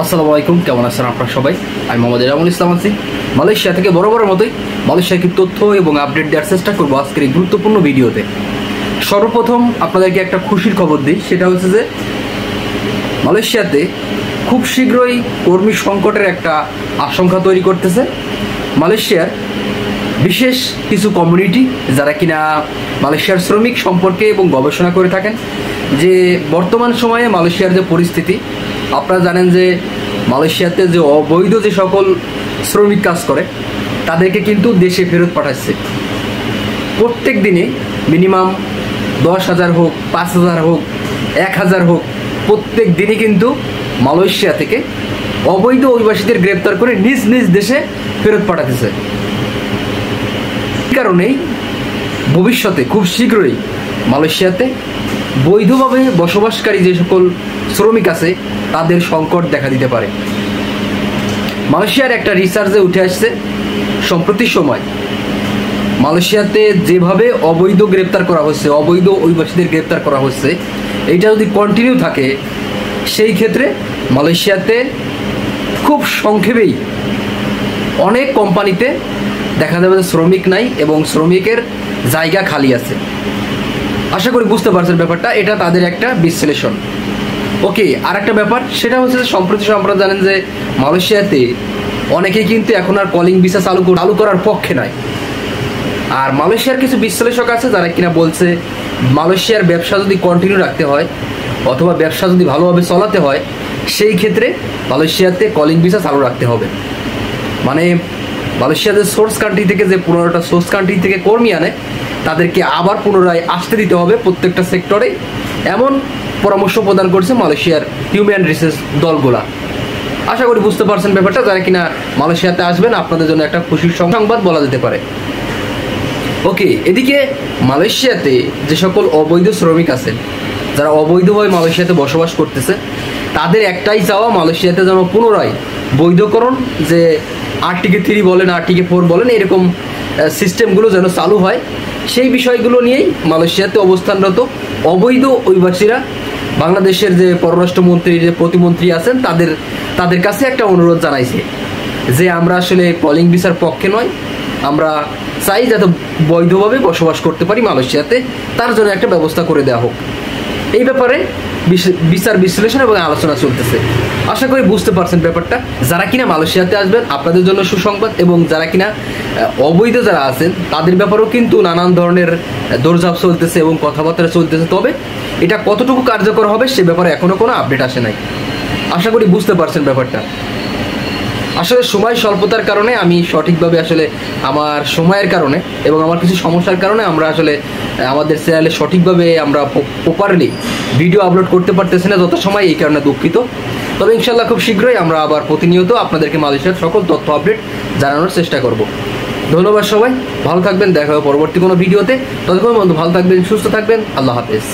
আসসালামু আলাইকুম, কেমন আছেন আপনারা সবাই? আমি মোহাম্মদ এনামুল ইসলাম আছি মালয়েশিয়া থেকে। বরাবরের মতোই মালয়েশিয়াকে তথ্য এবং আপডেট দেওয়ার চেষ্টা করবো আজকের এই গুরুত্বপূর্ণ ভিডিওতে। সর্বপ্রথম আপনাদেরকে একটা খুশির খবর দিই, সেটা হচ্ছে যে মালয়েশিয়াতে খুব শীঘ্রই কর্মী সংকটের একটা আশঙ্কা তৈরি করতেছে মালয়েশিয়ার বিশেষ কিছু কমিউনিটি, যারা কিনা মালয়েশিয়ার শ্রমিক সম্পর্কে এবং গবেষণা করে থাকেন যে বর্তমান সময়ে মালয়েশিয়ার যে পরিস্থিতি। আপনারা জানেন যে মালয়েশিয়াতে যে অবৈধ যে সকল শ্রমিক কাজ করে তাদেরকে কিন্তু দেশে ফেরত পাঠাচ্ছে। প্রত্যেক দিনে মিনিমাম 10,000 হোক, 5,000 হোক, 1,000 হোক, প্রত্যেক দিনই কিন্তু মালয়েশিয়া থেকে অবৈধ অভিবাসীদের গ্রেপ্তার করে নিজ নিজ দেশে ফেরত পাঠাতেছে। এই কারণেই ভবিষ্যতে খুব শীঘ্রই মালয়েশিয়াতে বৈধভাবে বসবাসকারী যে সকল শ্রমিক আছে তাদের সংকট দেখা দিতে পারে। মালয়েশিয়ার একটা রিসার্চে উঠে আসছে সম্প্রতি সময় মালয়েশিয়াতে যেভাবে অবৈধ গ্রেপ্তার করা হচ্ছে, অবৈধ অভিবাসীদের গ্রেপ্তার করা হচ্ছে, এইটা যদি কন্টিনিউ থাকে সেই ক্ষেত্রে মালয়েশিয়াতে খুব সংক্ষেপেই অনেক কোম্পানিতে দেখা যাবে যে শ্রমিক নাই এবং শ্রমিকের জায়গা খালি আছে। আশা করি বুঝতে পারছেন ব্যাপারটা, এটা তাদের একটা বিশ্লেষণ। ওকে, আর একটা ব্যাপার সেটা হচ্ছে যে সম্প্রতি আপনারা জানেন যে মালয়েশিয়াতে অনেকেই কিন্তু এখন আর কলিং ভিসা চালু করার পক্ষে নয়। আর মালয়েশিয়ার কিছু বিশ্লেষক আছে যারা কিনা বলছে মালয়েশিয়ার ব্যবসা যদি কন্টিনিউ রাখতে হয় অথবা ব্যবসা যদি ভালোভাবে চলাতে হয় সেই ক্ষেত্রে মালয়েশিয়াতে কলিং ভিসা চালু রাখতে হবে। মানে মালয়েশিয়াদের সোর্স কান্ট্রি থেকে যে 15টা সোর্স কান্ট্রি থেকে কর্মী আনে তাদেরকে আবার পুনরায় আসতে দিতে হবে প্রত্যেকটা সেক্টরে, এমন পরামর্শ প্রদান করছে মালয়েশিয়ার হিউম্যান রিসোর্স দলগুলা। আশা করি বুঝতে পারছেন ব্যাপারটা। যারা কিনা মালয়েশিয়াতে আসবেন আপনাদের জন্য একটা খুশির সংবাদ বলা যেতে পারে। ওকে, এদিকে মালয়েশিয়াতে যে সকল অবৈধ শ্রমিক আছেন, যারা অবৈধভাবে মালয়েশিয়াতে বসবাস করতেছে, তাদের একটাই চাওয়া মালয়েশিয়াতে যেন পুনরায় বৈধকরণ, যে আর্টিকেল 3 বলেন, আর্টিকেল 4 বলেন, এরকম সিস্টেমগুলো যেন চালু হয়। সেই বিষয়গুলো নিয়েই মালয়েশিয়াতে অবস্থানরত অবৈধ অভিবাসীরা বাংলাদেশের যে পররাষ্ট্রমন্ত্রী, যে প্রতিমন্ত্রী আছেন তাদের কাছে একটা অনুরোধ জানাইছে যে আমরা আসলে কলিং ভিসার পক্ষে নয়, আমরা চাই যাতে বৈধভাবে বসবাস করতে পারি মালয়েশিয়াতে, তার জন্য একটা ব্যবস্থা করে দেওয়া হোক। এই ব্যাপারে বিচার বিশ্লেষণ এবং আলোচনা চলতেছে। আশা করি বুঝতে পারছেন ব্যাপারটা। যারা কিনা মালয়েশিয়াতে আসবেন আপনাদের জন্য সুসংবাদ, এবং যারা কিনা অবৈধ যারা আছেন তাদের ব্যাপারেও কিন্তু নানান ধরনের দৌড়ঝাঁপ চলতেছে এবং কথাবার্তা চলতেছে। তবে এটা কতটুকু কার্যকর হবে সে ব্যাপারে এখনো কোনো আপডেট আসে নাই। আশা করি বুঝতে পারছেন ব্যাপারটা। আসলে সময় স্বল্পতার কারণে আমি সঠিকভাবে আসলে আমার সময়ের কারণে এবং আমার কিছু সমস্যার কারণে আমরা আসলে আমাদের চ্যানেলে সঠিকভাবে আমরা প্রপারলি ভিডিও আপলোড করতে পারতেছি না যত সময়, এই কারণে দুঃখিত। তবে ইনশাল্লাহ খুব শীঘ্রই আমরা আবার প্রতিনিয়ত আপনাদেরকে মালয়েশিয়ার সকল তথ্য আপডেট জানানোর চেষ্টা করব। ধন্যবাদ সবাই, ভালো থাকবেন, দেখা হবে পরবর্তী কোনো ভিডিওতে। ততক্ষণ বন্ধু ভালো থাকবেন, সুস্থ থাকবেন, আল্লাহ হাফেজ।